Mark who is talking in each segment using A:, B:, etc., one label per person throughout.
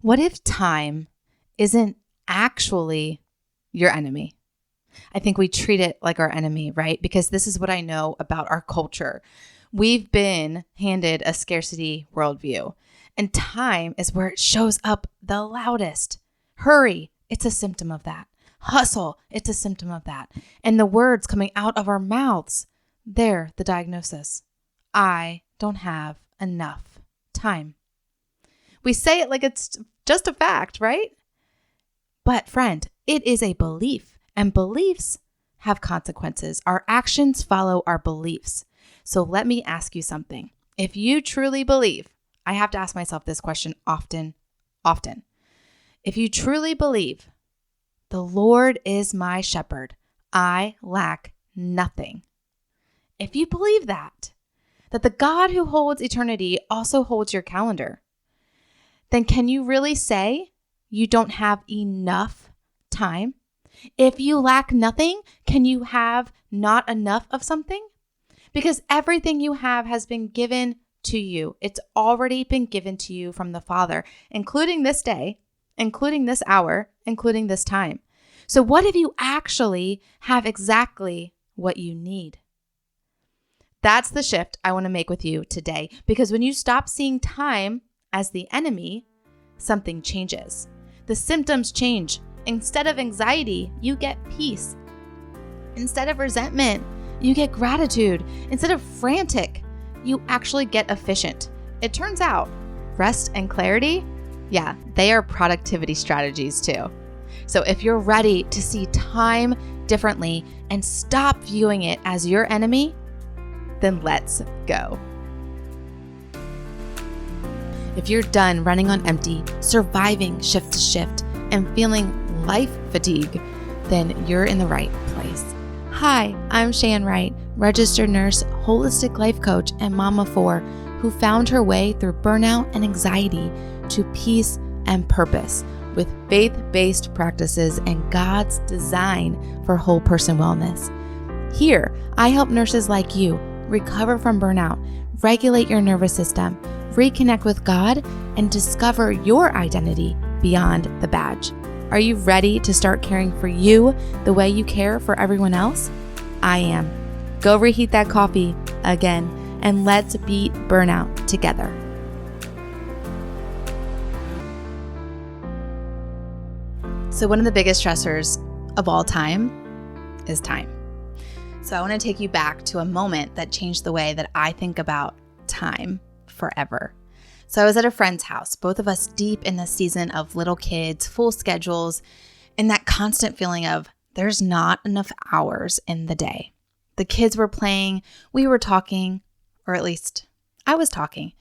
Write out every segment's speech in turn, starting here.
A: What if time isn't actually your enemy? I think we treat it like our enemy, right? Because this is what I know about our culture. We've been handed a scarcity worldview, and time is where it shows up the loudest. Hurry, it's a symptom of that. Hustle, it's a symptom of that. And the words coming out of our mouths, they're the diagnosis. I don't have enough time. We say it like it's just a fact, right? But friend, it is a belief, and beliefs have consequences. Our actions follow our beliefs. So let me ask you something. If you truly believe, I have to ask myself this question often. If you truly believe, the Lord is my shepherd, I lack nothing. If you believe that the God who holds eternity also holds your calendar, then can you really say you don't have enough time? If you lack nothing, can you have not enough of something? Because everything you have has been given to you. It's already been given to you from the Father, including this day, including this hour, including this time. So what if you actually have exactly what you need? That's the shift I want to make with you today, because when you stop seeing time as the enemy, something changes. The symptoms change. Instead of anxiety, you get peace. Instead of resentment, you get gratitude. Instead of frantic, you actually get efficient. It turns out rest and clarity, they are productivity strategies too. So if you're ready to see time differently and stop viewing it as your enemy, then let's go. If you're done running on empty, surviving shift to shift, and feeling life fatigue, then you're in the right place. Hi, I'm Shan Wright, registered nurse, holistic life coach, and mom of 4 who found her way through burnout and anxiety to peace and purpose with faith-based practices and God's design for whole person wellness. Here, I help nurses like you recover from burnout, regulate your nervous system, reconnect with God, and discover your identity beyond the badge. Are you ready to start caring for you the way you care for everyone else? I am. Go reheat that coffee again, and let's beat burnout together. So one of the biggest stressors of all time is time. So I want to take you back to a moment that changed the way that I think about time forever. So I was at a friend's house, both of us deep in the season of little kids, full schedules, and that constant feeling of there's not enough hours in the day. The kids were playing, we were talking, or at least I was talking,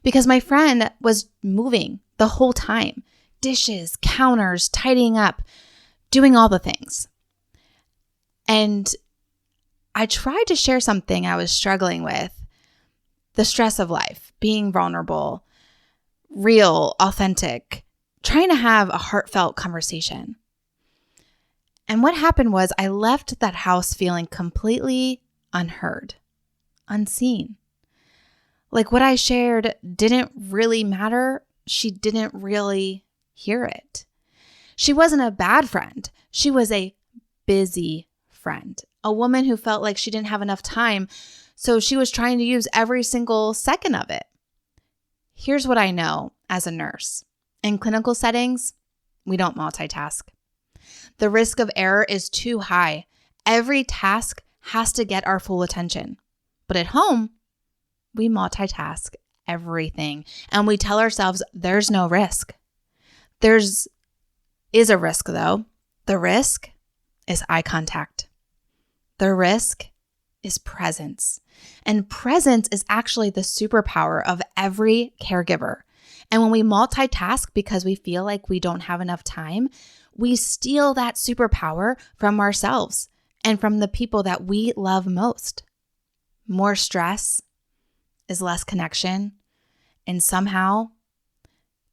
A: because my friend was moving the whole time. Dishes, counters, tidying up, doing all the things. And I tried to share something I was struggling with, the stress of life, being vulnerable, real, authentic, trying to have a heartfelt conversation. And what happened was I left that house feeling completely unheard, unseen. Like what I shared didn't really matter. She didn't really hear it. She wasn't a bad friend. She was a busy friend, a woman who felt like she didn't have enough time, so she was trying to use every single second of it. Here's what I know as a nurse. In clinical settings, we don't multitask. The risk of error is too high. Every task has to get our full attention. But at home, we multitask everything, and we tell ourselves there's no risk. There is a risk though. The risk is eye contact. The risk is presence. And presence is actually the superpower of every caregiver. And when we multitask because we feel like we don't have enough time, we steal that superpower from ourselves and from the people that we love most. More stress is less connection, and somehow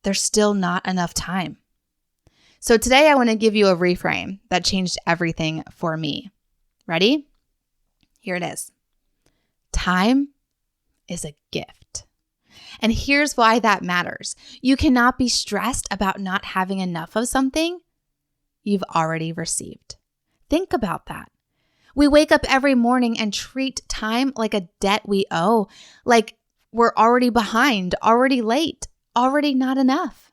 A: there's still not enough time. So today I want to give you a reframe that changed everything for me. Ready? Here it is. Time is a gift. And here's why that matters. You cannot be stressed about not having enough of something you've already received. Think about that. We wake up every morning and treat time like a debt we owe, like we're already behind, already late, already not enough.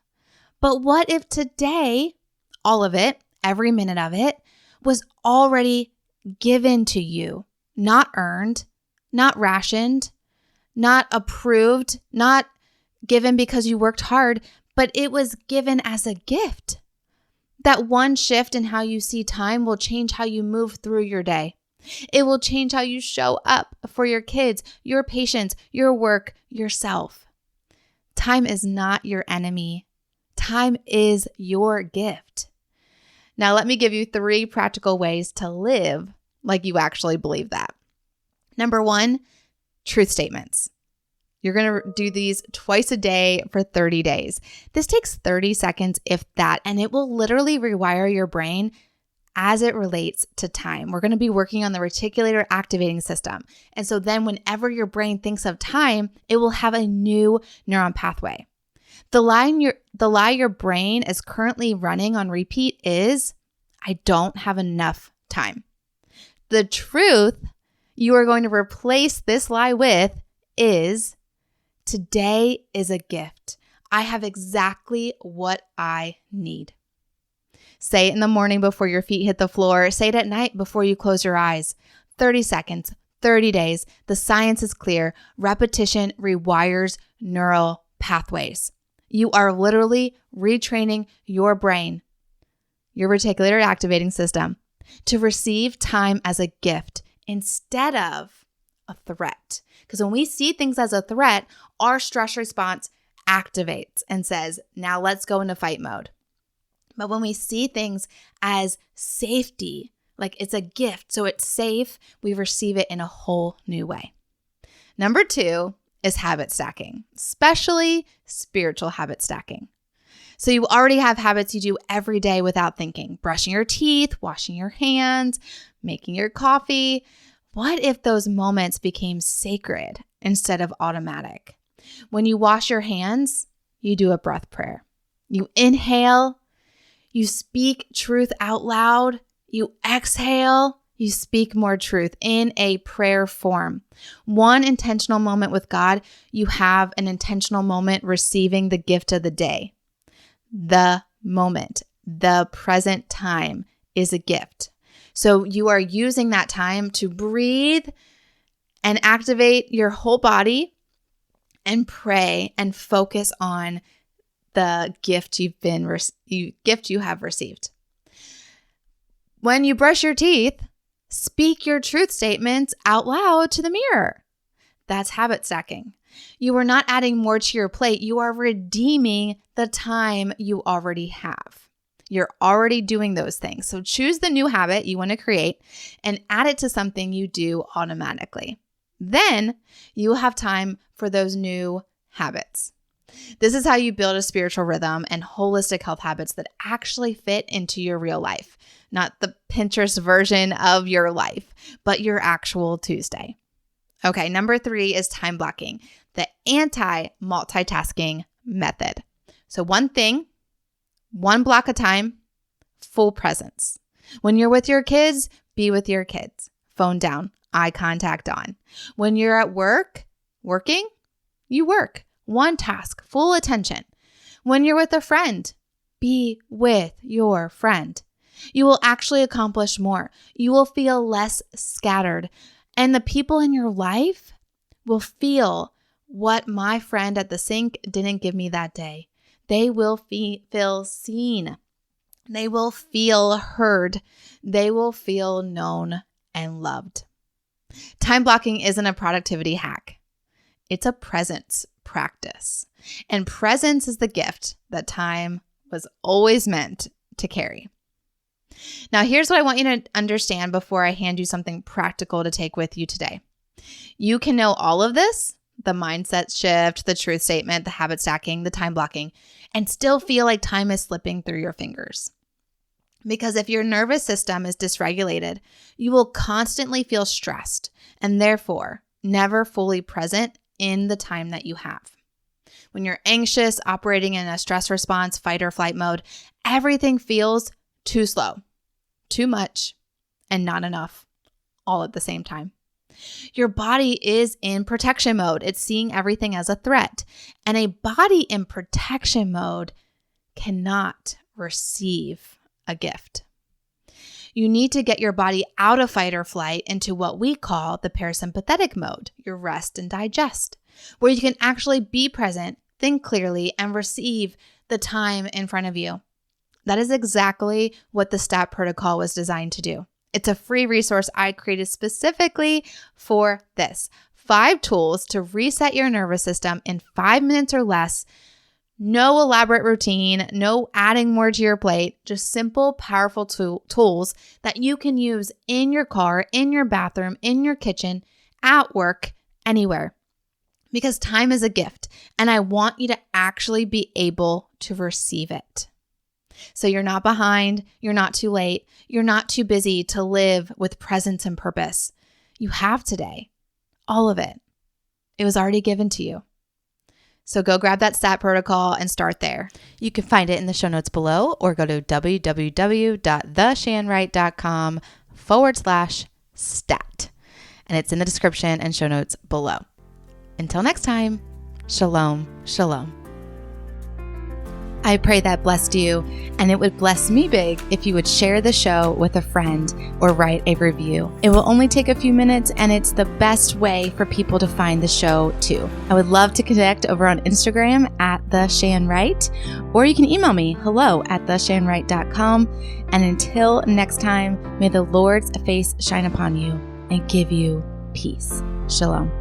A: But what if today, all of it, every minute of it, was already given to you, not earned, not rationed, not approved, not given because you worked hard, but it was given as a gift. That one shift in how you see time will change how you move through your day. It will change how you show up for your kids, your patients, your work, yourself. Time is not your enemy. Time is your gift. Now, let me give you 3 practical ways to live like you actually believe that. Number 1, truth statements. You're going to do these twice a day for 30 days. This takes 30 seconds, if that, and it will literally rewire your brain as it relates to time. We're going to be working on the reticular activating system. And so then whenever your brain thinks of time, it will have a new neuron pathway. The lie your brain is currently running on repeat is, I don't have enough time. The truth you are going to replace this lie with is, today is a gift. I have exactly what I need. Say it in the morning before your feet hit the floor. Say it at night before you close your eyes. 30 seconds, 30 days. The science is clear. Repetition rewires neural pathways. You are literally retraining your brain, your reticular activating system, to receive time as a gift instead of a threat. Because when we see things as a threat, our stress response activates and says, now let's go into fight mode. But when we see things as safety, like it's a gift, so it's safe, we receive it in a whole new way. Number 2 is habit stacking, especially spiritual habit stacking. So you already have habits you do every day without thinking. Brushing your teeth, washing your hands, making your coffee. What if those moments became sacred instead of automatic? When you wash your hands, you do a breath prayer. You inhale, you speak truth out loud. You exhale, you speak more truth in a prayer form. One intentional moment with God, you have an intentional moment receiving the gift of the day. The moment, the present time is a gift. So you are using that time to breathe and activate your whole body and pray and focus on the gift you have received. When you brush your teeth, speak your truth statements out loud to the mirror. That's habit stacking. You are not adding more to your plate. You are redeeming the time you already have. You're already doing those things. So choose the new habit you want to create and add it to something you do automatically. Then you will have time for those new habits. This is how you build a spiritual rhythm and holistic health habits that actually fit into your real life. Not the Pinterest version of your life, but your actual Tuesday. Okay, number 3 is time blocking, the anti-multitasking method. So one thing, one block of time, full presence. When you're with your kids, be with your kids. Phone down, eye contact on. When you're at work, working, you work. One task, full attention. When you're with a friend, be with your friend. You will actually accomplish more. You will feel less scattered. And the people in your life will feel what my friend at the sink didn't give me that day. They will feel seen. They will feel heard. They will feel known and loved. Time blocking isn't a productivity hack. It's a presence practice. And presence is the gift that time was always meant to carry. Now, here's what I want you to understand before I hand you something practical to take with you today. You can know all of this, the mindset shift, the truth statement, the habit stacking, the time blocking, and still feel like time is slipping through your fingers. Because if your nervous system is dysregulated, you will constantly feel stressed and therefore never fully present in the time that you have. When you're anxious, operating in a stress response, fight or flight mode, everything feels too slow, too much, and not enough, all at the same time. Your body is in protection mode. It's seeing everything as a threat. And a body in protection mode cannot receive a gift. You need to get your body out of fight or flight into what we call the parasympathetic mode, your rest and digest, where you can actually be present, think clearly, and receive the time in front of you. That is exactly what the STAT protocol was designed to do. It's a free resource I created specifically for this. 5 tools to reset your nervous system in 5 minutes or less. No elaborate routine, no adding more to your plate, just simple, powerful tools that you can use in your car, in your bathroom, in your kitchen, at work, anywhere. Because time is a gift, and I want you to actually be able to receive it. So you're not behind, you're not too late, you're not too busy to live with presence and purpose. You have today, all of it. It was already given to you. So go grab that STAT protocol and start there. You can find it in the show notes below or go to www.theshanwright.com/stat. And it's in the description and show notes below. Until next time, shalom, shalom. I pray that blessed you, and it would bless me big if you would share the show with a friend or write a review. It will only take a few minutes, and it's the best way for people to find the show too. I would love to connect over on Instagram at @theshanwright, or you can email me hello@theshanwright.com. And until next time, may the Lord's face shine upon you and give you peace. Shalom.